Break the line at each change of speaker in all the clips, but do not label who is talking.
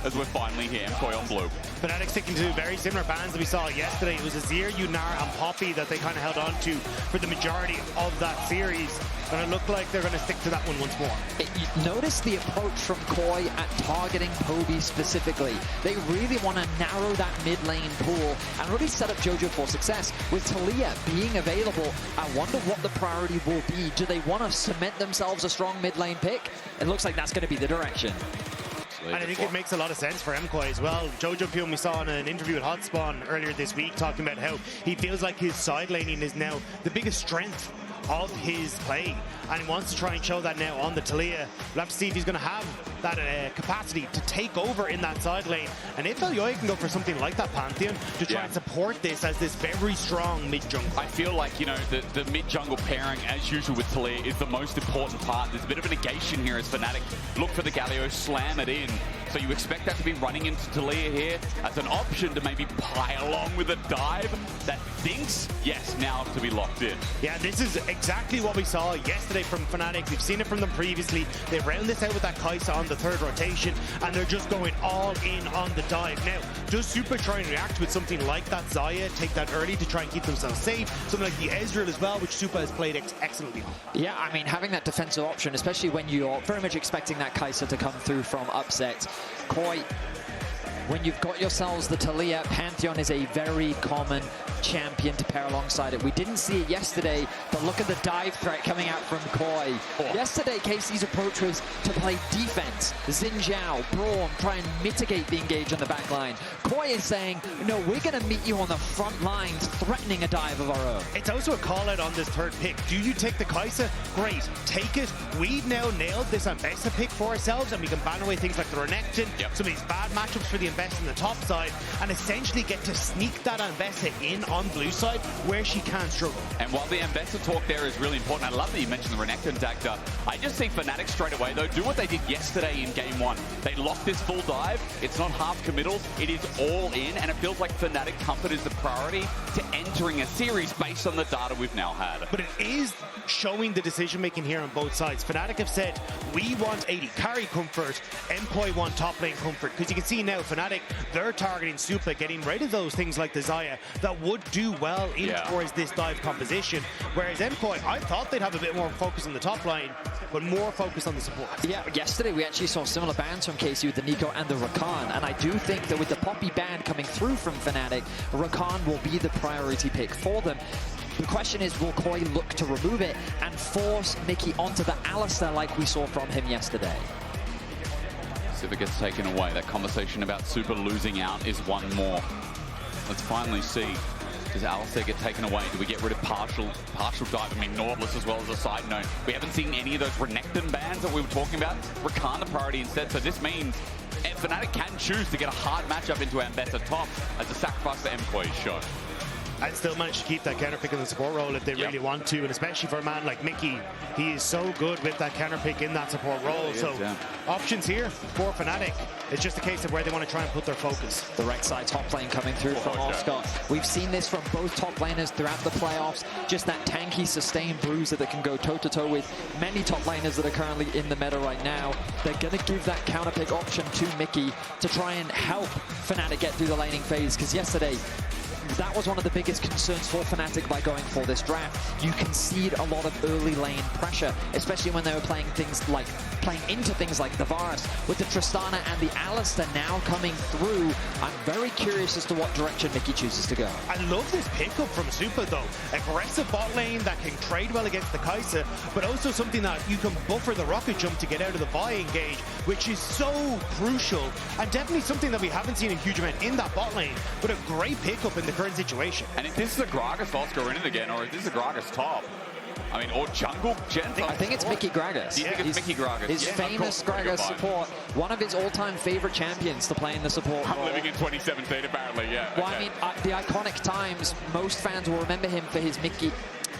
as we're finally here, MKOI on blue.
Fnatic sticking to very similar bans that we saw yesterday. It was Azir, Unar, and Poppy that they kind of held on to for the majority of that series. And it looked like they're going to stick to that one once more.
Notice the approach from KOI at targeting Poby specifically. They really want to narrow that mid lane pool and really set up Jojo for success. With Taliyah being available, I wonder what the priority will be. Do they want to cement themselves a strong mid lane pick? It looks like that's going to be the direction.
And I think it makes a lot of sense for MKOI as well. Jojopyun, we saw in an interview with Hotspawn earlier this week, talking about how he feels like his side laning is now the biggest strength of his play, and he wants to try and show that now on the Taliyah. We'll have to see if he's going to have that capacity to take over in that side lane, and if Elyoya can go for something like that Pantheon to try and support this as this very strong mid jungle.
I feel like, you know, the mid jungle pairing, as usual with Taliyah, is the most important part. There's a bit of a negation here as Fnatic look for the Galio, slam it in. So you expect that to be running into Taliyah here as an option to maybe pile on with a dive that thinks, yes, now to be locked in.
Yeah, this is exactly what we saw yesterday from Fnatic. We've seen it from them previously. They round this out with that Kai'Sa on the third rotation, and they're just going all in on the dive. Now, does Supa try and react with something like that Xayah, take that early to try and keep themselves safe? Something like the Ezreal as well, which Supa has played excellently on.
Yeah, I mean, having that defensive option, especially when you're very much expecting that Kai'Sa to come through from upset. KOI, when you've got yourselves the Taliyah, Pantheon is a very common champion to pair alongside it. We didn't see it yesterday, but look at the dive threat coming out from KOI. Yesterday, KC's approach was to play defense. Xin Zhao, Braum, try and mitigate the engage on the back line. KOI is saying, no, we're going to meet you on the front lines, threatening a dive of our own.
It's also a call out on this third pick. Do you take the Kai'Sa? Great, take it. We've now nailed this Ambessa pick for ourselves, and we can ban away things like the Renekton, some of these bad matchups for the Ambessa on the top side, and essentially get to sneak that Ambessa in on blue side where she can struggle.
And while the Ambessa talk there is really important, I love that you mentioned the Renekton, Dagda. I just think Fnatic straight away, though, do what they did yesterday in game one. They locked this full dive. It's not half committal. It is all in, and it feels like Fnatic comfort is the priority to entering a series based on the data we've now had.
But it is showing the decision-making here on both sides. Fnatic have said, we want AD carry comfort, MKOI want top lane comfort, because you can see now Fnatic, they're targeting Supa, getting rid of those things like the Xayah that would do well in towards this dive composition, whereas MKOI, I thought they'd have a bit more focus on the top line, but more focus on the support.
Yeah, yesterday we actually saw similar bans from KC with the Nico and the Rakan, and I do think that with the Poppy ban coming through from Fnatic, Rakan will be the priority pick for them. The question is, will KOI look to remove it and force Mikyx onto the Alistar like we saw from him yesterday?
So if it gets taken away, that conversation about Supa losing out is one more. Let's finally see. Does Alistar get taken away? Do we get rid of partial dive? I mean, Nautilus as well as a side note. We haven't seen any of those Renekton bans that we were talking about. Rakan the priority instead, so this means Fnatic can choose to get a hard matchup into Ambessa top as a sacrifice for MKOI's show.
And still manage to keep that counter pick in the support role if they really want to, and especially for a man like Mikyx, he is so good with that counter pick in that support role. So options here for Fnatic. It's just a case of where they want to try and put their focus.
The Rek'Sai top lane coming through from Oscar. We've seen this from both top laners throughout the playoffs. Just that tanky, sustained bruiser that can go toe-to-toe with many top laners that are currently in the meta right now. They're going to give that counter pick option to Mikyx to try and help Fnatic get through the laning phase, because yesterday, that was one of the biggest concerns for Fnatic by going for this draft. You concede a lot of early lane pressure, especially when they were playing into things like the Varus. With the Tristana and the Alistar now coming through, I'm very curious as to what direction Mikyx chooses to go.
I love this pickup from Supa though. Aggressive bot lane that can trade well against the Kai'Sa, but also something that you can buffer the rocket jump to get out of the buy engage, which is so crucial, and definitely something that we haven't seen a huge amount in that bot lane, but a great pickup in the current situation.
And if this is a Gragas Oscarinin again, or if this is a Gragas top, I mean, or jungle gen.
I think it's Mikyx Gragas.
Do you think it's Mikyx Gragas?
His famous Gragas support, one of his all-time favorite champions to play in the support role.
Living in 2017, apparently, yeah.
Well, I mean, the iconic times, most fans will remember him for his Mikyx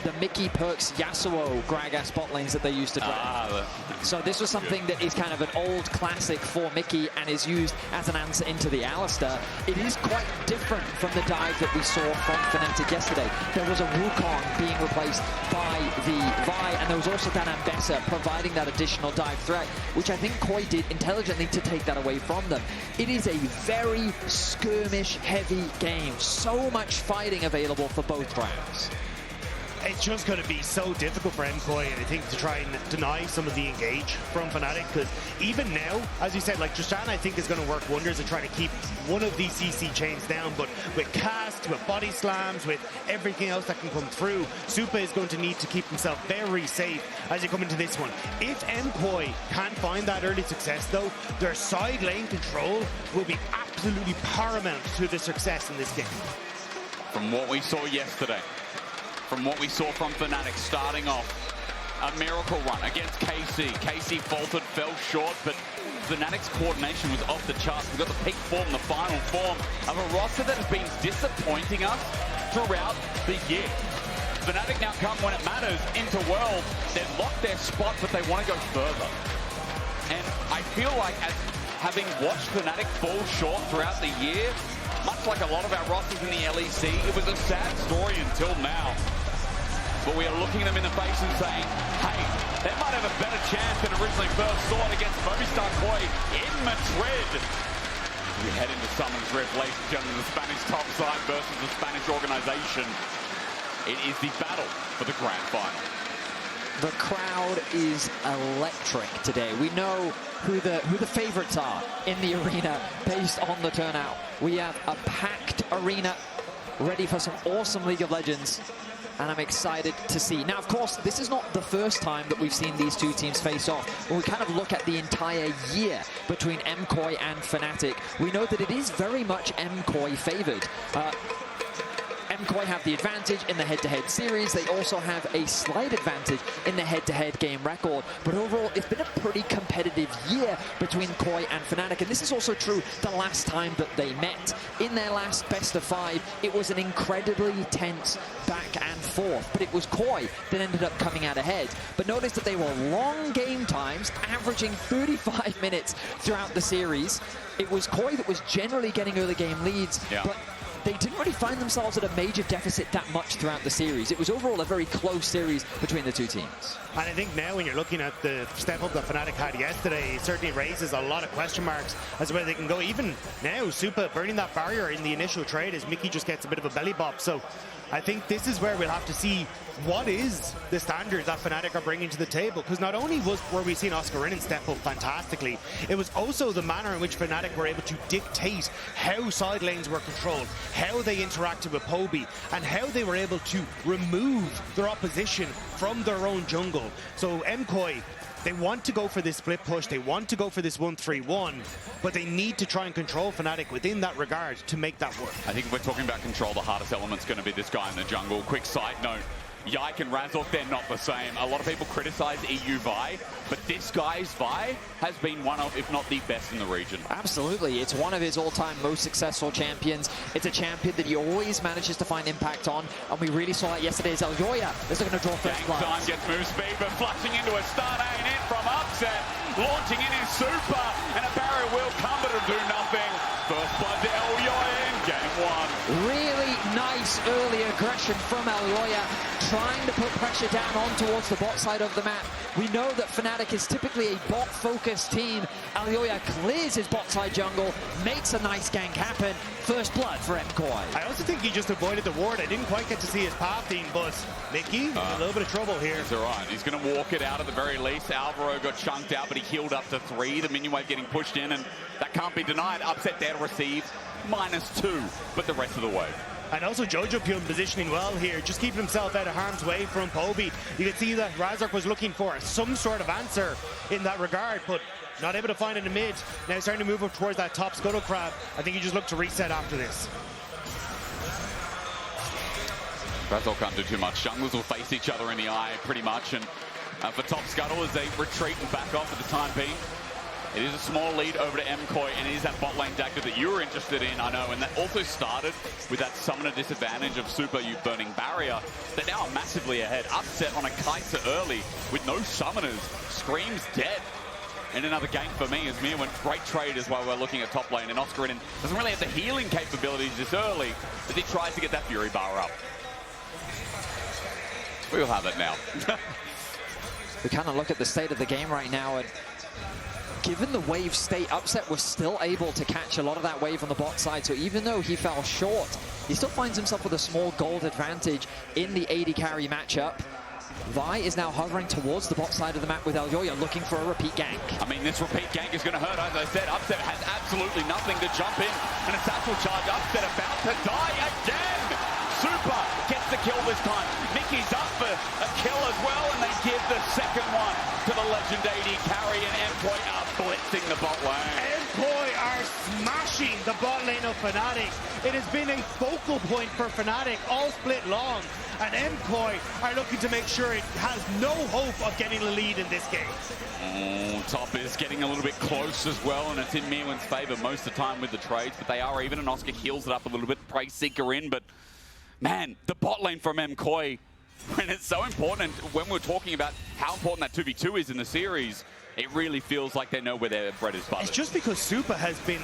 the Mikyx Perks Yasuo Gragas bot lanes that they used to drive. So this was something that is kind of an old classic for Mikyx and is used as an answer into the Alistar. It is quite different from the dive that we saw from Fnatic yesterday. There was a Wukong being replaced by the Vi, and there was also that Ambessa providing that additional dive threat, which I think KOI did intelligently to take that away from them. It is a very skirmish-heavy game. So much fighting available for both rounds.
It's just going to be so difficult for MKOI, I think, to try and deny some of the engage from Fnatic, because even now, as you said, like Tristana, I think is going to work wonders at trying to keep one of these CC chains down, but with cast, with body slams, with everything else that can come through, Supa is going to need to keep himself very safe as you come into this one. If MKOI can't find that early success, though, their side lane control will be absolutely paramount to the success in this game.
From what we saw yesterday, from what we saw from Fnatic starting off, a miracle run against KC. KC faltered, fell short, but Fnatic's coordination was off the charts. We got the peak form, the final form of a roster that has been disappointing us throughout the year. Fnatic now come when it matters into Worlds. They've locked their spot, but they want to go further. And I feel like, as having watched Fnatic fall short throughout the year, much like a lot of our rosters in the LEC, it was a sad story until now. But we are looking them in the face and saying, hey, they might have a better chance than originally first thought against Movistar KOI in Madrid. We head into Summer's Rift, ladies and gentlemen, the Spanish top side versus the Spanish organization. It is the battle for the grand final.
The crowd is electric today. We know who the favorites are in the arena based on the turnout. We have a packed arena ready for some awesome League of Legends, and I'm excited to see. Now, of course, this is not the first time that we've seen these two teams face off. When we kind of look at the entire year between MKOI and Fnatic, we know that it is very much MKOI favored. MKOI have the advantage in the head-to-head series. They also have a slight advantage in the head-to-head game record. But overall, it's been a pretty competitive year between KOI and Fnatic. And this is also true the last time that they met. In their last best of 5, it was an incredibly tense back and forth. But it was KOI that ended up coming out ahead. But notice that they were long game times, averaging 35 minutes throughout the series. It was KOI that was generally getting early game leads.
Yeah.
But they didn't really find themselves at a major deficit that much throughout the series. It was overall a very close series between the two teams.
And I think now when you're looking at the step up that Fnatic had yesterday, it certainly raises a lot of question marks as to where they can go. Even now, Supa burning that barrier in the initial trade as Mikyx just gets a bit of a belly bop. So I think this is where we'll have to see what is the standard that Fnatic are bringing to the table. Because not only were we seeing Oscarinin step up fantastically, it was also the manner in which Fnatic were able to dictate how side lanes were controlled, how they interacted with Poby, and how they were able to remove their opposition from their own jungle. So MKOI, they want to go for this split push, they want to go for this 1-3-1, but they need to try and control Fnatic within that regard to make that work.
I think if we're talking about control, the hardest element's going to be this guy in the jungle. Quick side note, Yike and Razork, they're not the same. A lot of people criticize EU Vi, but this guy's Vi has been one of, if not the best in the region.
Absolutely. It's one of his all-time most successful champions. It's a champion that he always manages to find impact on, and we really saw it yesterday as Elyoya is going to draw first blood.
Time gets move speed, but flashing into a stun and in from upset. Launching in his Supa, and a barrier will come, but it'll do nothing. First blood to Elyoya in game 1.
Really nice early aggression from Elyoya, trying to put pressure down on towards the bot side of the map. We know that Fnatic is typically a bot-focused team. Elyoya clears his bot side jungle, makes a nice gank happen. First blood for MKOI.
I also think he just avoided the ward. I didn't quite get to see his pathing, but Mikyx in a little bit of trouble here.
It's all right. He's going to walk it out at the very least. Alvaro got chunked out, but he healed up to 3. The minion wave getting pushed in, and that can't be denied. Upset there to receive. -2, but the rest of the wave.
And also Jojopyun positioning well here, just keeping himself out of harm's way from Poby. You can see that Razork was looking for some sort of answer in that regard, but not able to find it in the mid. Now he's starting to move up towards that top scuttle crab. I think he just looked to reset after this.
Razork can't do too much. Junglers will face each other in the eye pretty much, and for top scuttle as they retreat and back off at the time being. It is a small lead over to MKOI, and it is that bot lane Dagda that you were interested in, I know, and that also started with that summoner disadvantage of Supa, you burning barrier. They're now massively ahead. Upset on a Kai'Sa early with no summoners. Scream's dead. And another game for me as Myrwn. Great trade as well. We're looking at top lane, and Oscarinin doesn't really have the healing capabilities this early, but he tries to get that Fury bar up. We'll have it now.
We kind of look at the state of the game right now, and given the wave state, Upset was still able to catch a lot of that wave on the bot side, so even though he fell short, he still finds himself with a small gold advantage in the AD carry matchup. Vi is now hovering towards the bot side of the map with Elyoya looking for a repeat gank.
I mean, this repeat gank is going to hurt. As I said, Upset has absolutely nothing to jump in. And a satchel charge. Upset about to die again. Supa gets the kill this time. Mikyx up for a kill as well, and they give the second one to the legend AD carry, and MKOI are blitzing the bot lane.
MKOI are smashing the bot lane of Fnatic. It has been a focal point for Fnatic all split long, and MKOI are looking to make sure it has no hope of getting the lead in this game.
Top is getting a little bit close as well, and it's in Myrwn's favor most of the time with the trades, but they are even, and Oscar heals it up a little bit, Praise Seeker in, but man, the bot lane from MKOI, when it's so important, when we're talking about how important that 2v2 is in the series, it really feels like they know where their bread is buttered.
It's just because Supa has been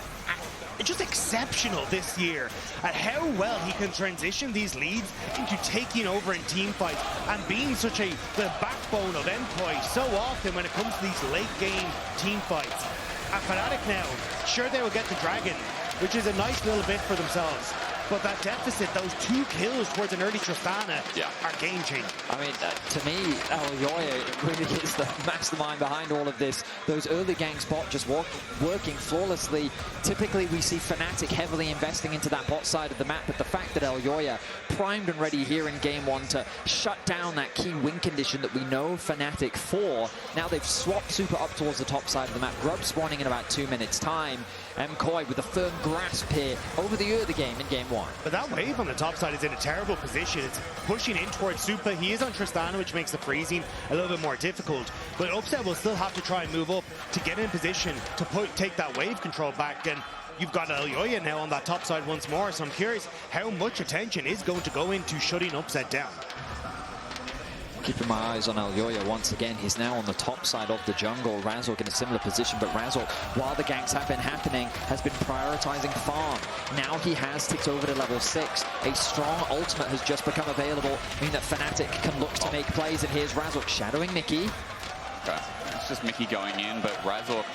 just exceptional this year at how well he can transition these leads into taking over in team fights and being such the backbone of MKOI so often when it comes to these late game team fights. At Fnatic now, sure they will get the dragon, which is a nice little bit for themselves. But that deficit, those 2 kills towards an early Tristana are game-changing.
I mean, to me, Elyoya really is the mastermind behind all of this. Those early gang spot just working flawlessly. Typically, we see Fnatic heavily investing into that bot side of the map, but the fact that Elyoya primed and ready here in game 1 to shut down that key win condition that we know Fnatic for. Now they've swapped Supa up towards the top side of the map. Grub spawning in about 2 minutes' time. MKOI with a firm grasp here over the early game in game 1.
But that wave on the top side is in a terrible position. It's pushing in towards Supa. He is on Tristana, which makes the freezing a little bit more difficult. But Upset will still have to try and move up to get in position to take that wave control back. And you've got Elyoya now on that top side once more. So I'm curious how much attention is going to go into shutting Upset down.
Keeping my eyes on Elyoya once again. He's now on the top side of the jungle. Razork in a similar position, but Razork, while the ganks have been happening, has been prioritizing farm. Now he has ticked over to level 6. A strong ultimate has just become available, meaning that Fnatic can look to make plays, and here's Razork shadowing Mikyx.
Okay, it's just Mikyx going in, but Razork,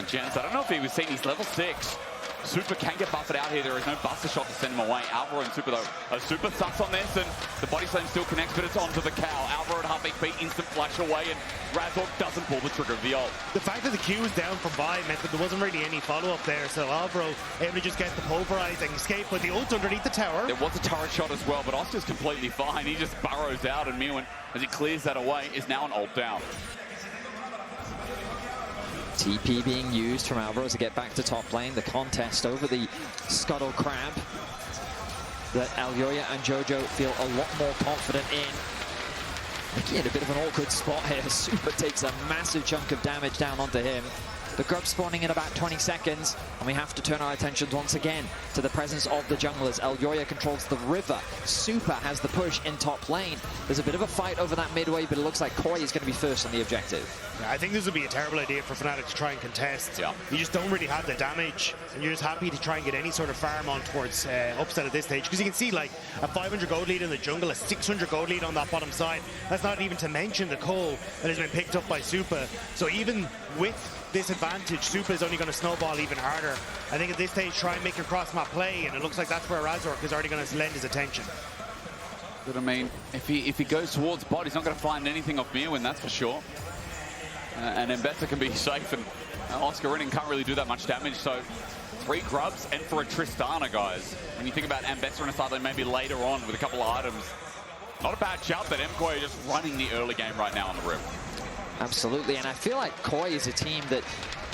Jens, I don't know if he was seeing he's level 6. Supa can get buffed out here. There is no buster shot to send him away. Alvaro and Supa, though, are super sus on this, and the body slam still connects, but it's onto the cow. Alvaro at half HP, instant flash away, and Razork doesn't pull the trigger of the ult.
The fact that the Q was down from Vi meant that there wasn't really any follow-up there, so Alvaro able to just get the pulverizing escape with the ult underneath the tower.
There was a turret shot as well, but Oscar's completely fine. He just burrows out, and Myrwn, as he clears that away, is now an ult down.
TP being used from Alvaro to get back to top lane. The contest over the Scuttle Crab that Elyoya and Jojo feel a lot more confident in. Mikyx in a bit of an awkward spot here. Supa takes a massive chunk of damage down onto him. The grub spawning in about 20 seconds, and we have to turn our attentions once again to the presence of the junglers. Elyoya controls the river. Supa has the push in top lane. There's a bit of a fight over that midway, but it looks like KOI is going to be first on the objective.
Yeah, I think this would be a terrible idea for Fnatic to try and contest.
Yeah.
You just don't really have the damage, and you're just happy to try and get any sort of farm on towards Upset at this stage. Because you can see like a 500 gold lead in the jungle, a 600 gold lead on that bottom side. That's not even to mention the coal that has been picked up by Supa. So even with this advantage, Supa is only going to snowball even harder. I think at this stage, try and make a cross-map play, and it looks like that's where Razork is already going to lend his attention.
But I mean, if he goes towards bot, he's not going to find anything off Myrwn, that's for sure. And Ambessa can be safe, and Oscarinin can't really do that much damage, so 3 grubs and for a Tristana, guys. When you think about Ambessa and a side lane maybe later on with a couple of items, not a bad shout that MKOI are just running the early game right now on the rim.
Absolutely, and I feel like KOI is a team that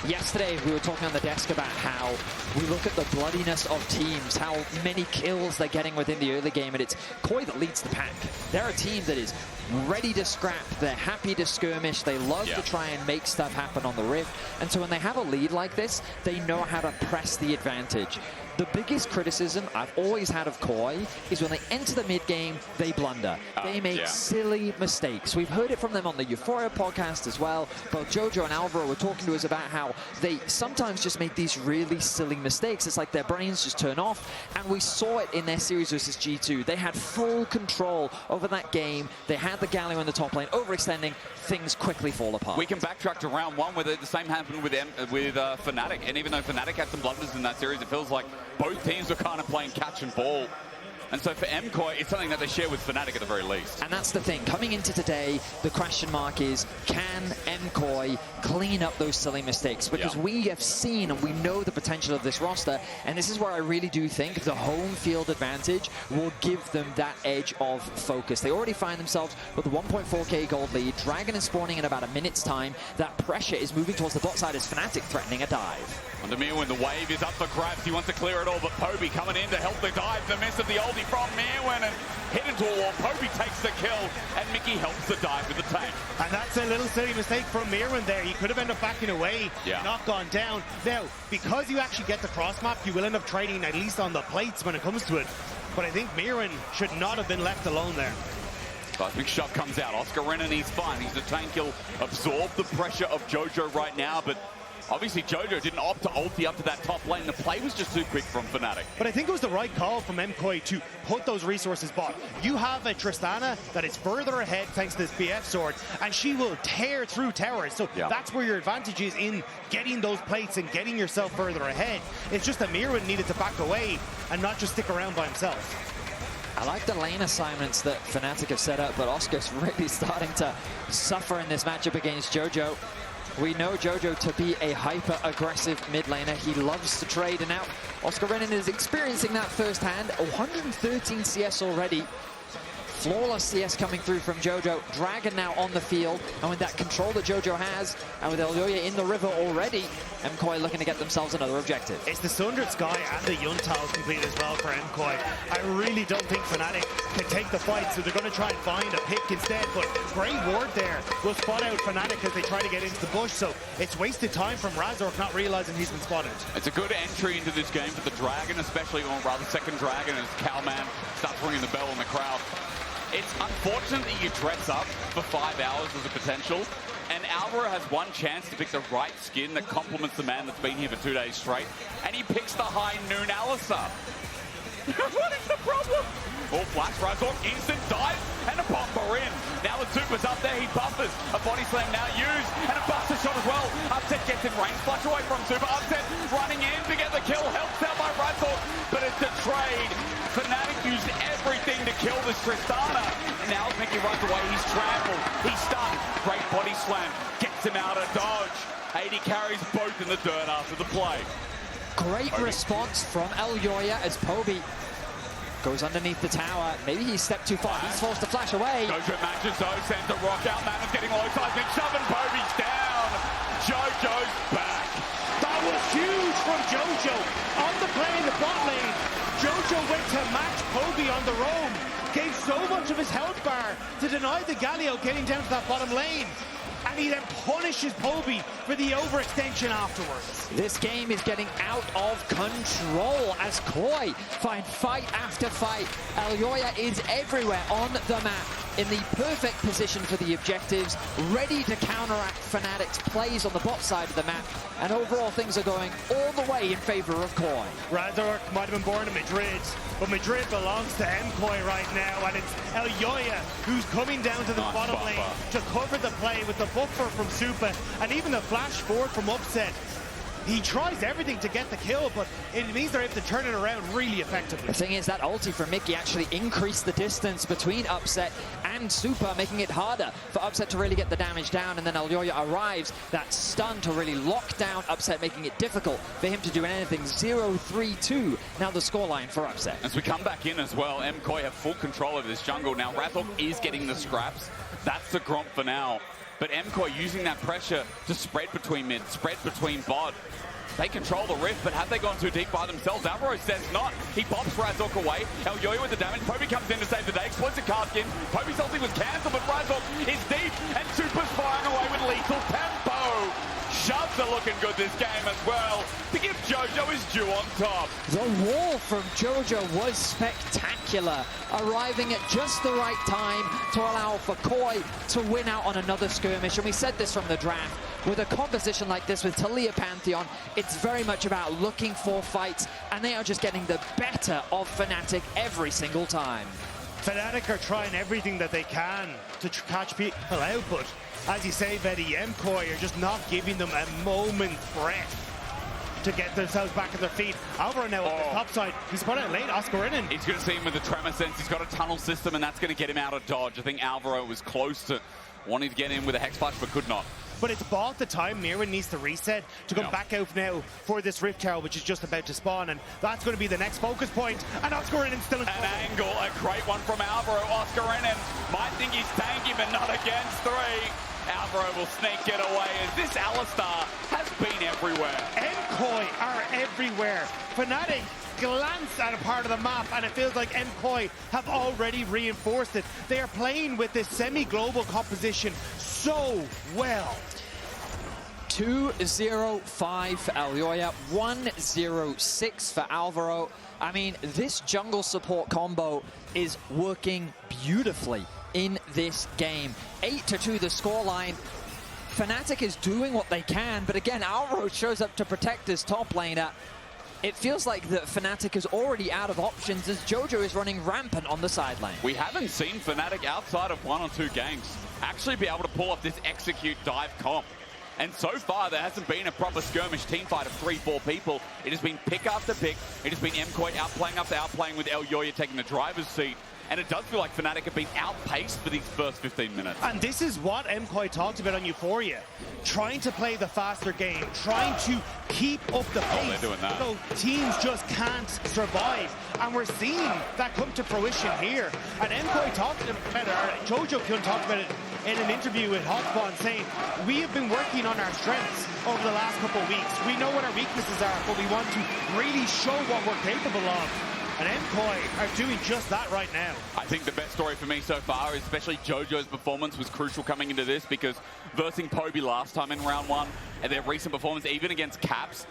yesterday we were talking on the desk about how we look at the bloodiness of teams, how many kills they're getting within the early game, and it's KOI that leads the pack. They're a team that is ready to scrap. They're happy to skirmish. They love to try and make stuff happen on the Rift. And so when they have a lead like this, they know how to press the advantage. The biggest criticism I've always had of KOI is when they enter the mid-game, they blunder. They make silly mistakes. We've heard it from them on the Euphoria podcast as well. Both Jojo and Alvaro were talking to us about how they sometimes just make these really silly mistakes. It's like their brains just turn off. And we saw it in their series versus G2. They had full control over that game. They had the Galio in the top lane, overextending. Things quickly fall apart.
We can backtrack to round one where the same happened with Fnatic. And even though Fnatic had some blunders in that series, it feels like both teams were kind of playing catch and ball. And so for MKOI, it's something that they share with Fnatic at the very least.
And that's the thing. Coming into today, the question mark is, can MKOI clean up those silly mistakes? Because we have seen and we know the potential of this roster, and this is where I really do think the home field advantage will give them that edge of focus. They already find themselves with a 1.4k gold lead. Dragon is spawning in about a minute's time. That pressure is moving towards the bot side as Fnatic threatening a dive.
On the Myrwn, the wave is up for grabs. He wants to clear it all, but Poby coming in to help the dive. The miss of the oldie from Myrwn and hit into a wall. Poby takes the kill, and Mickey helps the dive with the tank.
And that's a little silly mistake from Myrwn there. He could have ended up backing away, not gone down. Now, because you actually get the cross map, you will end up trading at least on the plates when it comes to it. But I think Myrwn should not have been left alone there.
Big shot comes out. Oscarinin, he's fine. He's the tank. He'll absorb the pressure of Jojo right now, but obviously Jojo didn't opt to ulti up to that top lane. The play was just too quick from Fnatic.
But I think it was the right call from MKOI to put those resources bot. You have a Tristana that is further ahead thanks to this BF sword, and she will tear through towers. So that's where your advantage is in getting those plates and getting yourself further ahead. It's just that Myrwn needed to back away and not just stick around by himself.
I like the lane assignments that Fnatic have set up, but Oscar's really starting to suffer in this matchup against Jojo. We know Jojo to be a hyper-aggressive mid laner. He loves to trade, and now Oscarinin is experiencing that firsthand. 113 CS already. Flawless CS coming through from Jojo. Dragon now on the field, and with that control that Jojo has, and with Elyoya in the river already, MKOI looking to get themselves another objective.
It's the Sundered Sky and the Yuntal complete as well for MKOI. I really don't think Fnatic can take the fight, so they're going to try and find a pick instead. But great ward there will spot out Fnatic as they try to get into the bush, so it's wasted time from Razork not realizing he's been spotted.
It's a good entry into this game for the Dragon, especially, or rather second Dragon, as Cowman starts ringing the bell in the crowd. It's unfortunate that you dress up for 5 hours as a potential, and Alvaro has one chance to pick the right skin that complements the man that's been here for 2 days straight, and he picks the high noon Alistar. What is the problem? Oh, flash, Razork, instant dive, and a bumper in. Now the Supa's up there, he buffers. A body slam now used, and a buster shot as well. Upset gets in range, flash away from Supa. Upset running in to get the kill, helped out by Razork, but it's a trade. Fnatic used everything to kill this Tristana. And now as Mickey runs away, he's trampled, he's stunned. Great body slam, gets him out of dodge. AD carries both in the dirt after the play.
Great response from Elyoya as Poby goes underneath the tower. Maybe he stepped too far. He's forced to flash away.
Jojo matches though, sends the rock out. Man is getting low seismic, shoving Poby's down. Jojo's back.
That was huge from Jojo. On the play in the bot lane, Jojo went to match Poby on the roam. Gave so much of his health bar to deny the Galio getting down to that bottom lane. And he then punishes Poby for the overextension afterwards.
This game is getting out of control as KOI find fight after fight. Elyoya is everywhere on the map, in the perfect position for the objectives, ready to counteract Fnatic's plays on the bot side of the map, and overall things are going all the way in favor of KOI.
Razork might have been born in Madrid, but Madrid belongs to MKOI right now, and it's Elyoya who's coming down to the bottom lane to cover the play with the buffer from Supa, and even the flash forward from Upset. He tries everything to get the kill, but it means they're able to turn it around really effectively.
The thing is that ulti from Mikyx actually increased the distance between Upset and Supa, making it harder for Upset to really get the damage down, and then Elyoya arrives, that stun to really lock down Upset, making it difficult for him to do anything. 0-3-2 now the scoreline for Upset.
As we come back in as well, MKOI have full control over this jungle. Now Razork is getting the scraps. That's the gromp for now. But MKOI using that pressure to spread between mid, spread between bot. They control the rift, but have they gone too deep by themselves? Alvaro says not. He pops Razork away. Elyoya with the damage. Poby comes in to save the day. Exploits the cast in. Poby's ulti was cancelled, but Razork is deep, and Supa's firing away with lethal tempo. Shoves are looking good this game as well to give Jojo his due on top.
The wall from Jojo was spectacular, arriving at just the right time to allow for KOI to win out on another skirmish. And we said this from the draft, with a composition like this with Taliyah Pantheon, it's very much about looking for fights, and they are just getting the better of Fnatic every single time.
Fnatic are trying everything that they can to catch people out, but as you say, Vedi, MKOI are just not giving them a moment's breath to get themselves back on their feet. Alvaro now on the top side. He's put out late, Oscarinin.
He's going to see him with the tremor sense. He's got a tunnel system, and that's going to get him out of dodge. I think Alvaro was close to wanting to get in with a Hex Splash, but could not.
But it's bought the time. Myrwn needs to reset to come back out now for this Rift Tower, which is just about to spawn, and that's going to be the next focus point. And Oscarinin still in trouble.
An angle, a great one from Alvaro. Oscarinin might think he's tanky, but not against three. Alvaro will sneak it away as this Alistar has been everywhere.
MKOI are everywhere. Fnatic glance at a part of the map and it feels like MKOI have already reinforced it. They are playing with this semi-global composition so well.
2-0-5 for Elyoya, 1-0-6 for Alvaro. I mean, this jungle support combo is working beautifully in this game. 8-2 the scoreline. Fnatic is doing what they can, but again, Alvaro shows up to protect his top laner. It feels like that Fnatic is already out of options as Jojo is running rampant on the side lane.
We haven't seen Fnatic outside of 1 or 2 games actually be able to pull off this execute dive comp. And so far, there hasn't been a proper skirmish team fight of 3-4 people. It has been pick after pick. It has been MKOI outplaying after outplaying with Elyoya taking the driver's seat. And it does feel like Fnatic have been outpaced for these first 15 minutes.
And this is what MKOI talked about on Euphoria. Trying to play the faster game, trying to keep up the pace.
They're doing that.
So teams just can't survive. And we're seeing that come to fruition here. And MKOI talked about it, Jojopyun talked about it in an interview with Hotspot, saying, we have been working on our strengths over the last couple of weeks. We know what our weaknesses are, but we want to really show what we're capable of. And MKOI are doing just that right now.
I think the best story for me so far, especially Jojo's performance, was crucial coming into this because versing Poby last time in round 1 and their recent performance, even against Caps,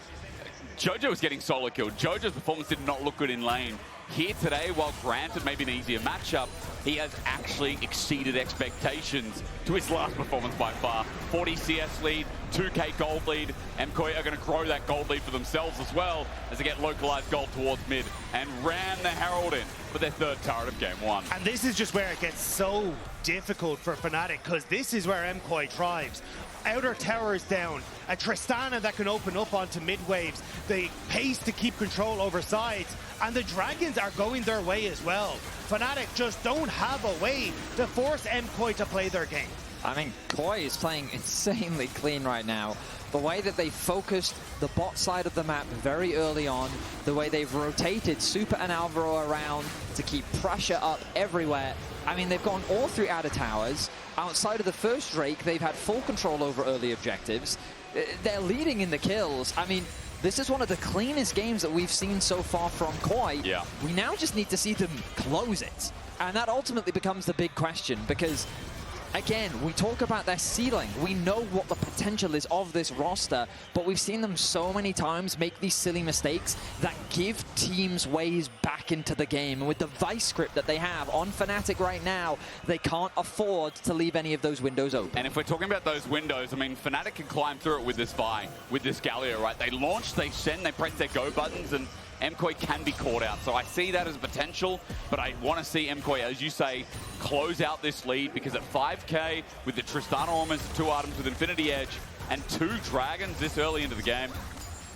Jojo was getting solo killed. Jojo's performance did not look good in lane. Here today, while granted maybe an easier matchup, he has actually exceeded expectations to his last performance by far. 40 CS lead, 2k gold lead. MKOI are going to grow that gold lead for themselves as well as they get localized gold towards mid and ran the Herald in for their 3rd turret of game 1.
And this is just where it gets so difficult for Fnatic, because this is where MKOI thrives. Outer towers down, a Tristana that can open up onto mid waves, the pace to keep control over sides, and the Dragons are going their way as well. Fnatic just don't have a way to force MKOI to play their game.
I mean, KOI is playing insanely clean right now. The way that they focused the bot side of the map very early on, the way they've rotated Supa and Alvaro around to keep pressure up everywhere. I mean, they've gone all 3 outer towers. Outside of the first Drake, they've had full control over early objectives. They're leading in the kills. I mean, this is one of the cleanest games that we've seen so far from KOI.
Yeah.
We now just need to see them close it. And that ultimately becomes the big question because, again, we talk about their ceiling. We know what the potential is of this roster, but we've seen them so many times make these silly mistakes that give teams ways back into the game. And with the vice script that they have on Fnatic right now, they can't afford to leave any of those windows open.
And if we're talking about those windows, I mean, Fnatic can climb through it with this Vi, with this Galio, right? They launch, they send, they press their go buttons, and MKOI can be caught out. So I see that as potential, but I want to see MKOI, as you say, close out this lead, because at 5k, with the Tristana almost 2 items with Infinity Edge, and 2 Dragons this early into the game,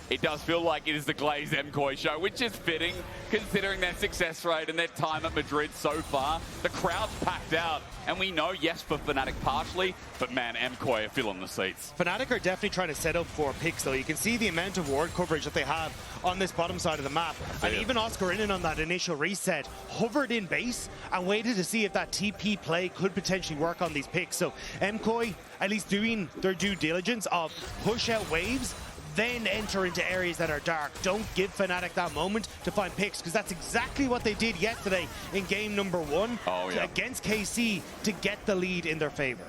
it does feel like it is the glazed MKOI show, which is fitting, considering their success rate and their time at Madrid so far. The crowd's packed out, and we know, yes, for Fnatic partially, but man, MKOI are filling the seats.
Fnatic are definitely trying to set up for picks, though. You can see the amount of ward coverage that they have on this bottom side of the map. And even Oscarinin on that initial reset hovered in base and waited to see if that TP play could potentially work on these picks. So MKOI at least doing their due diligence of push out waves, then enter into areas that are dark. Don't give Fnatic that moment to find picks, because that's exactly what they did yesterday in game number 1 against KC to get the lead in their favor.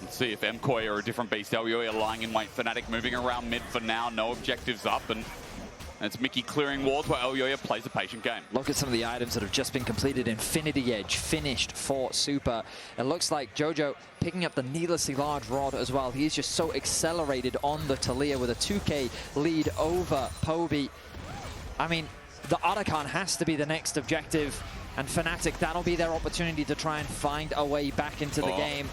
Let's see if MKOI are a different beast. Elyoya lying in wait. Fnatic moving around mid for now. No objectives up, and it's Mikyx clearing walls while Elyoya plays a patient game.
Look at some of the items that have just been completed. Infinity Edge finished for Supa. It looks like Jojo picking up the needlessly large rod as well. He's just so accelerated on the Taliyah with a 2k lead over Poby. I mean, the Otacon has to be the next objective, and Fnatic, that'll be their opportunity to try and find a way back into the game.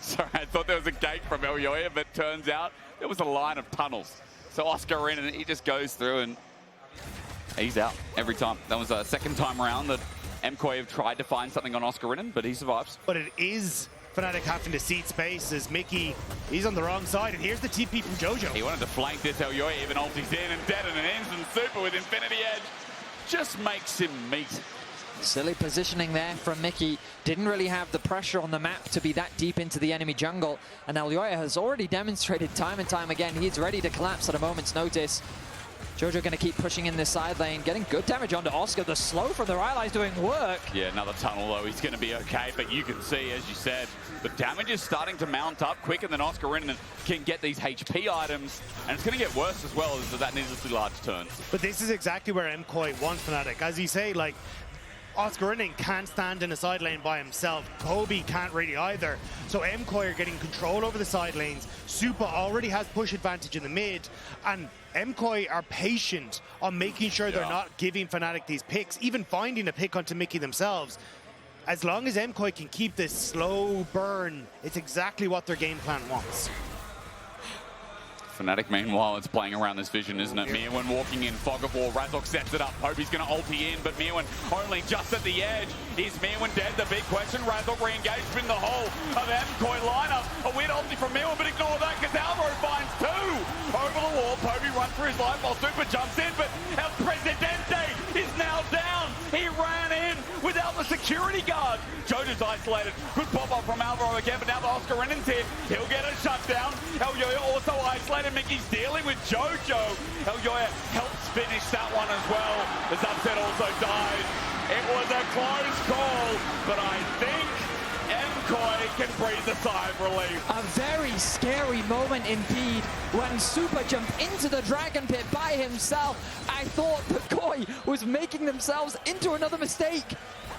Sorry, I thought there was a gate from Elyoya, but turns out there was a line of tunnels. So Oscarinin, he just goes through and he's out every time. That was a second time around that MKOI have tried to find something on Oscarinin, but he survives.
But it is Fnatic having to cede space as Mikyx, he's on the wrong side, and here's the TP from Jojo.
He wanted to flank this. Elyoya even ultis in and dead, and an instant Supa with Infinity Edge just makes him meet.
Silly positioning there from Mikyx. Didn't really have the pressure on the map to be that deep into the enemy jungle. And Elyoya has already demonstrated time and time again he's ready to collapse at a moment's notice. Jojo going to keep pushing in this side lane, getting good damage onto Oscar. The slow from their allies doing work.
Yeah, another tunnel though. He's going to be okay, but you can see, as you said, the damage is starting to mount up quicker than Oscarinin can get these HP items, and it's going to get worse as well as that needlessly large turns.
But this is exactly where MKOI wants Fnatic. As you say, like, Oscarinin can't stand in a side lane by himself. Poby can't really either. So MKOI are getting control over the side lanes. Supa already has push advantage in the mid, and MKOI are patient on making sure they're not giving Fnatic these picks, even finding a pick onto Mikyx themselves. As long as MKOI can keep this slow burn, it's exactly what their game plan wants.
Fnatic, meanwhile, it's playing around this vision, isn't it? Myrwn walking in, Fog of War, Razork sets it up, Poby's going to ulti in, but Myrwn only just at the edge. Is Myrwn dead? The big question. Razork re-engaged in the whole of MKOI lineup. A weird ulti from Myrwn, but ignore that because Alvaro finds 2. Over the wall, Poby runs for his life while Supa jumps in, but El Presidente is now down. He ran in without the security guard. Jojo's isolated. Good pop-up from Alvaro again, but now the Oscarin's here. He'll get a shutdown. Elyoya also isolated. Mikyx dealing with Jojo. Elyoya helps finish that one as well, as Upset also died. It was a close call, but I think MKOI can breathe a sigh of relief.
A very scary moment indeed when Supa jumped into the Dragon Pit by himself. I thought that KOI was making themselves into another mistake.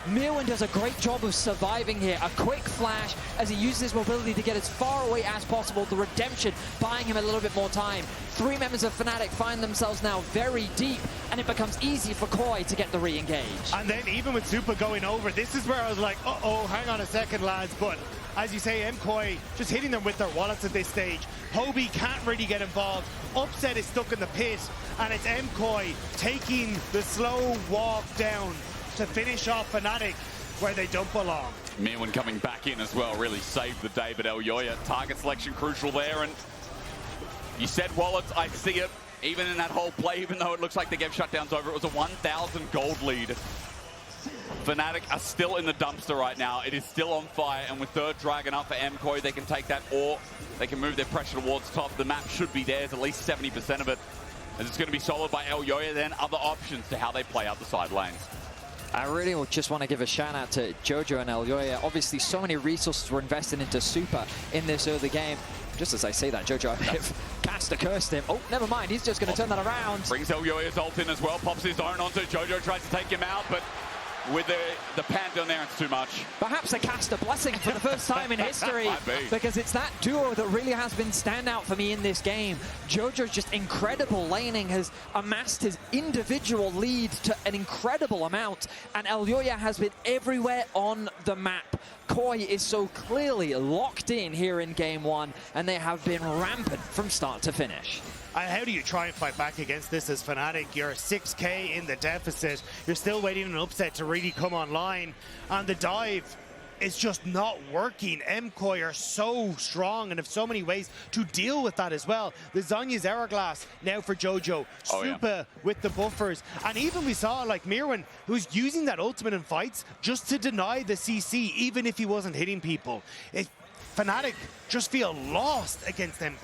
Myrwn does a great job of surviving here. A quick flash as he uses his mobility to get as far away as possible. The redemption buying him a little bit more time. 3 members of Fnatic find themselves now very deep, and it becomes easy for KOI to get the re-engage.
And then even with Supa going over, this is where I was like, uh-oh, hang on a second, lads. But as you say, MKOI just hitting them with their wallets at this stage. Poby can't really get involved. Upset is stuck in the pit, and it's MKOI taking the slow walk down to finish off Fnatic where they don't belong.
Myrwn coming back in as well, really saved the day, but Elyoya, target selection crucial there, and you said wallets, I see it. Even in that whole play, even though it looks like the game shutdown's over, it was a 1,000 gold lead. Fnatic are still in the dumpster right now. It is still on fire, and with third dragon up for MKOI, they can take that, or they can move their pressure towards top. The map should be theirs, at least 70% of it, as it's going to be soloed by Elyoya, then other options to how they play out the side lanes.
I really just want to give a shout out to Jojo and Elyoya. Obviously, so many resources were invested into Supa in this early game. Just as I say that, Jojo, if Kai'Sa cursed him. Oh, never mind. He's just going to turn that around.
Brings Elyoya's ult in as well. Pops his own onto Jojo, tries to take him out, but with the Pantheon there, it's too much.
Perhaps a Kai'Sa blessing for the first time in history, because it's that duo that really has been standout for me in this game. Jojo's just incredible laning has amassed his individual lead to an incredible amount, and Elyoya has been everywhere on the map. KOI is so clearly locked in here in game 1, and they have been rampant from start to finish.
And how do you try and fight back against this as Fnatic? You're 6k in the deficit. You're still waiting on an upset to really come online. And the dive is just not working. MKOI are so strong and have so many ways to deal with that as well. The Zhonya's Hourglass now for Jojo. Supa with the buffers. And even we saw like Myrwn, who's using that ultimate in fights just to deny the CC, even if he wasn't hitting people. Fnatic just feel lost against MKOI.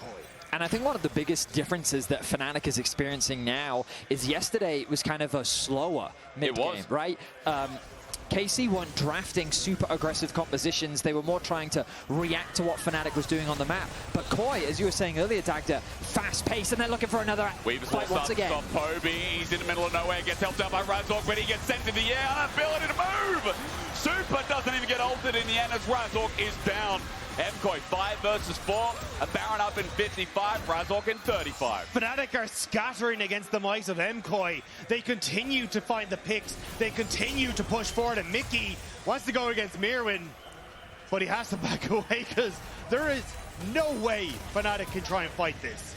And I think one of the biggest differences that Fnatic is experiencing now is yesterday it was kind of a slower mid-game, right? KC weren't drafting super aggressive compositions. They were more trying to react to what Fnatic was doing on the map. But KOI, as you were saying earlier, Dagda, fast pace, and they're looking for another fight once again.
Poby, he's in the middle of nowhere, gets helped out by Razork, but he gets sent to the air, unability to move! Supa doesn't even get ulted in the end as Razork is down. MKOI 5 versus 4, a Baron up in 55, Razork in 35.
Fnatic are scattering against the might of MKOI. They continue to find the picks. They continue to push forward, and Mikyx wants to go against Myrwn, but he has to back away because there is no way Fnatic can try and fight this.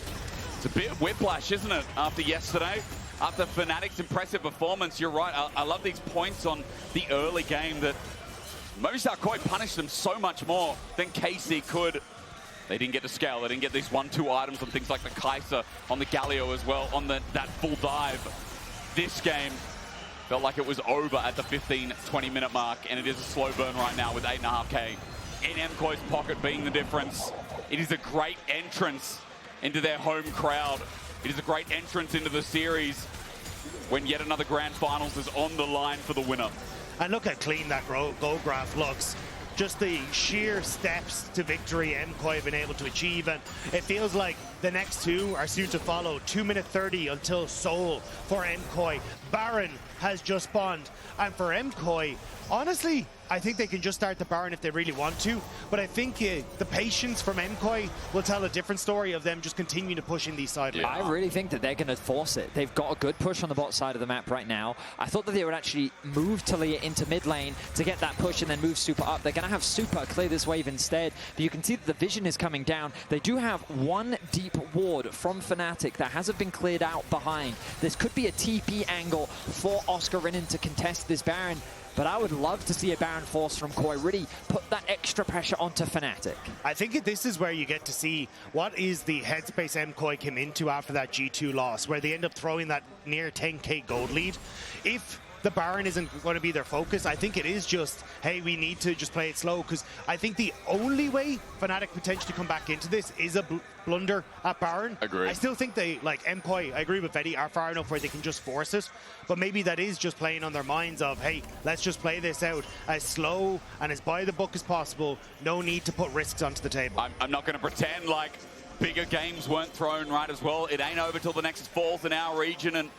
It's a bit whiplash, isn't it, after yesterday? After Fnatic's impressive performance, you're right. I love these points on the early game that Movistar KOI punished them so much more than KC could. They didn't get to scale. They didn't get these 1-2 items on things like the Kai'Sa, on the Galio as well, on that full dive. This game felt like it was over at the 15-20 minute mark, and it is a slow burn right now with 8.5k in MKOI's pocket being the difference. It is a great entrance into their home crowd. It is a great entrance into the series when yet another grand finals is on the line for the winner.
And look how clean that goal graph looks. Just the sheer steps to victory MKOI have been able to achieve, and it feels like the next two are soon to follow. 2:30 until Seoul for MKOI. Baron has just spawned, and for MKOI, honestly, I think they can just start the Baron if they really want to, but I think the patience from MKOI will tell a different story of them just continuing to push in these side lanes.
I really think that they're going to force it. They've got a good push on the bot side of the map right now. I thought that they would actually move Taliyah into mid lane to get that push and then move Supa up. They're going to have Supa clear this wave instead, but you can see that the vision is coming down. They do have one deep ward from Fnatic that hasn't been cleared out behind. This could be a TP angle for Oscarinin to contest this Baron, but I would love to see a Baron force from KOI really put that extra pressure onto Fnatic.
I think this is where you get to see what is the headspace MKOI came into after that G2 loss, where they end up throwing that near 10k gold lead. If the Baron isn't going to be their focus, I think it is just, hey, we need to just play it slow, because I think the only way Fnatic potentially come back into this is a blunder at Baron.
Agreed.
I still think they, like MKOI, I agree with Vedi, are far enough where they can just force it, but maybe that is just playing on their minds of, hey, let's just play this out as slow and as by the book as possible. No need to put risks onto the table.
I'm not going to pretend like bigger games weren't thrown right as well. It ain't over till the Nexus falls in our region, and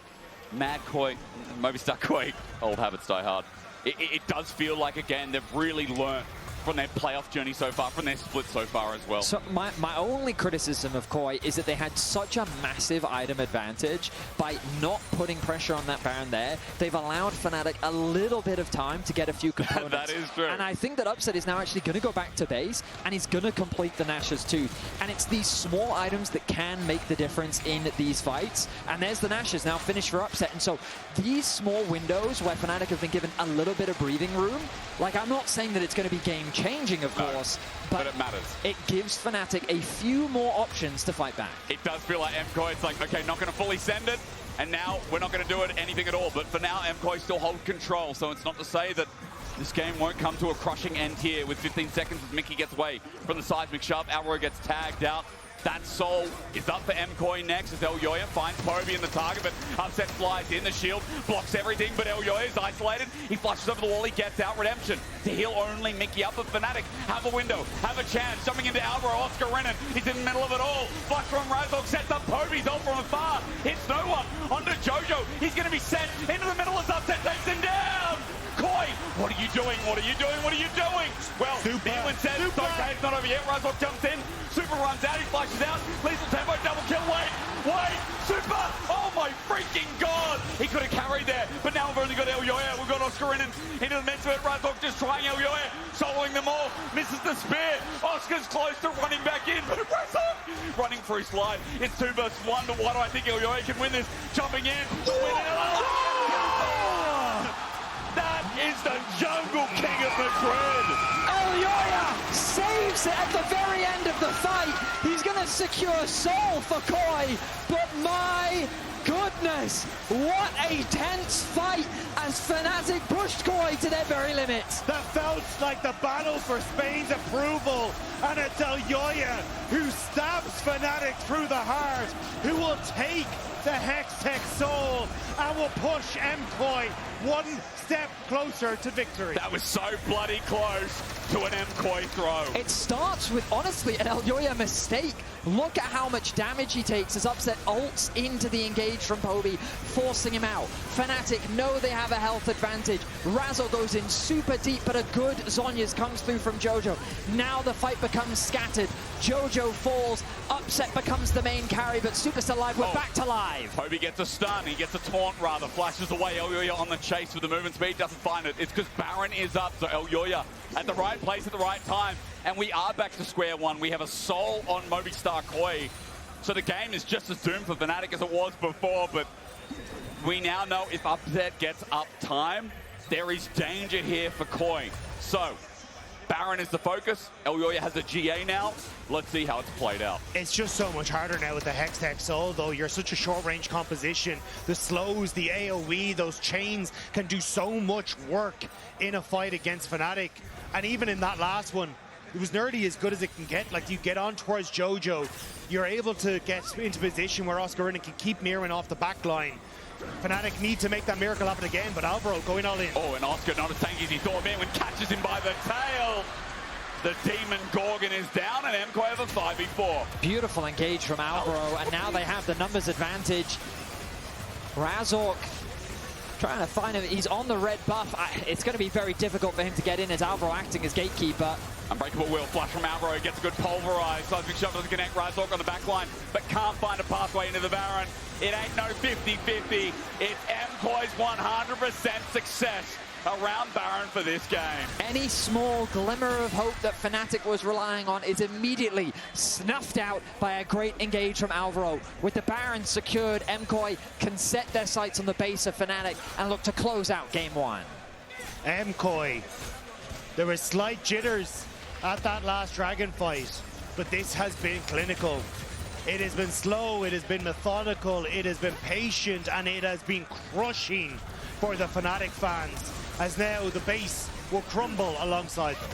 Mad KOI, Movistar KOI, old habits die hard. It does feel like, again, they've really learnt from their playoff journey so far, from their split so far as well.
So my only criticism of KOI is that they had such a massive item advantage by not putting pressure on that Baron there. They've allowed Fnatic a little bit of time to get a few components.
That is true.
And I think that Upset is now actually going to go back to base, and he's going to complete the Nash's Tooth. And it's these small items that can make the difference in these fights. And there's the Nash's now finished for Upset. And so these small windows where Fnatic have been given a little bit of breathing room, like, I'm not saying that it's going to be game-changing, of course,
but it matters.
It gives Fnatic a few more options to fight back.
It does feel like MKOI, it's like, okay, not going to fully send it, and now we're not going to do it anything at all. But for now, MKOI still hold control, so it's not to say that this game won't come to a crushing end here with 15 seconds as Mikyx gets away from the seismic shove. Alvaro gets tagged out. That soul is up for MKOI next as Elyoya finds Poby in the target, but Upset flies in, the shield blocks everything, but Elyoya is isolated. He flushes over the wall, he gets out. Redemption to heal only Mikyx up, but Fnatic have a window, have a chance. Jumping into Alvaro, Oscarinin, he's in the middle of it all. Flush from Razork, sets up Poby's ult from afar, hits no one. Onto Jojo, he's going to be sent into the middle as Upset takes him down. KOI, what are you doing? What are you doing? What are you doing? Well, Myrwn says it's okay, it's not over yet. Razork jumps in, Supa runs out, he flashes out, lethal tempo, double kill, wait, Supa! Oh my freaking god! He could have carried there, but now we've only got Elyoya, we've got Oscarinin into the midst of it, Razork just trying Elyoya, soloing them all, misses the spear, Oscar's close to running back in, but Razork running through slide, it's 2 versus 1, but why do I think Elyoya can win this? Jumping in, win it! That is the Jungle King of Madrid!
Elyoya saves it at the very end of the fight. He's going to secure Soul for KOI, but my goodness. goodness! What a tense fight as Fnatic pushed KOI to their very limits.
That felt like the battle for Spain's approval, and it's Elyoya who stabs Fnatic through the heart, who will take the Hextech soul and will push MKOI one step closer to victory.
That was so bloody close to an MKOI throw.
It starts with, honestly, an Elyoya mistake. Look at how much damage he takes as Upset ults into the engage from Poby, forcing him out. Fnatic know they have a health advantage. Razork goes in super deep, but a good Zhonya's comes through from Jojo. Now the fight becomes scattered. Jojo falls, Upset becomes the main carry, but Supa's alive. We're back to live.
Poby gets a stun, he gets a taunt rather, flashes away. Elyoya on the chase with the movement speed, doesn't find it. It's because Baron is up, so Elyoya at the right place at the right time. And we are back to square one. We have a soul on Movistar KOI. So the game is just as doomed for Fnatic as it was before, but we now know if Upset gets up time, there is danger here for KOI. So Baron is the focus. Elyoya has a GA now. Let's see how it's played out.
It's just so much harder now with the Hextech Soul, though. You're such a short-range composition. The slows, the AoE, those chains can do so much work in a fight against Fnatic. And even in that last one, it was nearly as good as it can get. Like, you get on towards Jojo, you're able to get into position where Oscarinin can keep Myrwn off the back line. Fnatic need to make that miracle happen again, but Alvaro going all in.
Oh, and Oscar not as tanky as he thought. Myrwn catches him by the tail. The Demon Gorgon is down, and MKOI have a 5v4.
Beautiful engage from Alvaro, and now they have the numbers advantage. Razork trying to find him. He's on the red buff. It's going to be very difficult for him to get in as Alvaro acting as gatekeeper.
Unbreakable will flash from Alvaro, gets a good pulverize. Seismic shot doesn't connect. Razork on the back line, but can't find a pathway into the Baron. It ain't no 50-50. It's MKOI's 100% success around Baron for this game.
Any small glimmer of hope that Fnatic was relying on is immediately snuffed out by a great engage from Alvaro. With the Baron secured, MKOI can set their sights on the base of Fnatic and look to close out game one.
MKOI, there were slight jitters at that last dragon fight, but this has been clinical. It has been slow, it has been methodical, it has been patient, and it has been crushing for the Fnatic fans, as now the base will crumble alongside them.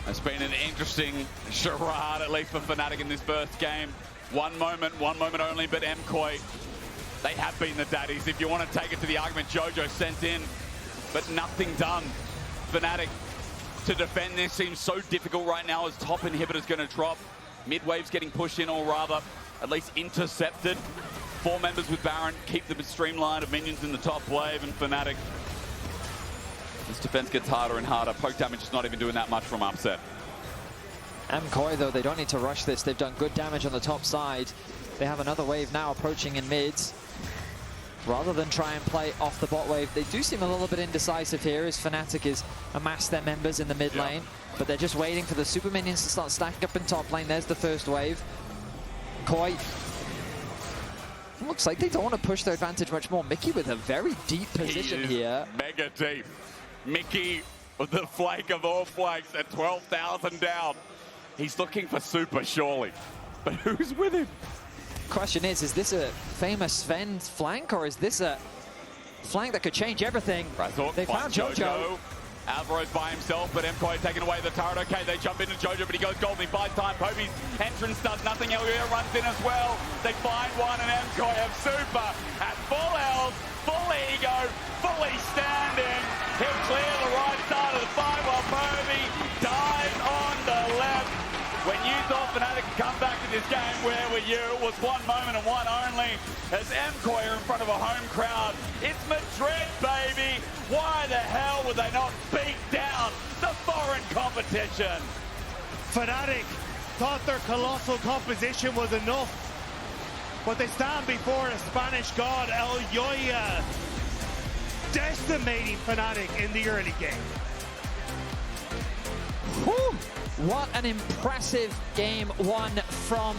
It's been an interesting charade, at least for Fnatic in this first game. One moment only, but MKOI, they have been the daddies. If you want to take it to the argument, Jojo sent in, but nothing done. Fnatic to defend this seems so difficult right now as top inhibitor's going to drop. Mid wave's getting pushed in, or rather, at least intercepted. 4 members with Baron keep the streamline of minions in the top wave, and Fnatic, this defense gets harder and harder. Poke damage is not even doing that much from Upset.
MKOI, though, they don't need to rush this. They've done good damage on the top side. They have another wave now approaching in mids. Rather than try and play off the bot wave, they do seem a little bit indecisive here as Fnatic has amassed their members in the mid lane. But they're just waiting for the super minions to start stacking up in top lane. There's the first wave. KOI, looks like they don't want to push their advantage much more. Mikyx with a very deep position here.
Mega deep. Mikyx with the flake of all flakes at 12,000 down. He's looking for Supa, surely. But who's with him?
Question is this a famous Sven flank, or is this a flank that could change everything?
Razork
They found Jojo.
Alvaro's by himself, but MKOI taking away the turret. Okay, they jump into Jojo, but he goes golden. He buys time. Poby's entrance does nothing. Elyoya runs in as well. They find one, and MKOI have Supa at full health, full ego, fully standing. He'll clear the right side of the fight while Poby dies on the left. When you thought Fnatic could come back to this game, where were you? It was one moment and one only, as MKOI are in front of a home crowd. It's Madrid, baby! Why the hell would they not beat down the foreign competition?
Fnatic thought their colossal composition was enough, but they stand before a Spanish god, Elyoya, decimating Fnatic in the early game.
Whew. What an impressive game one from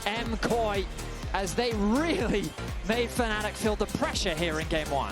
MKOI, as they really made Fnatic feel the pressure here in game one.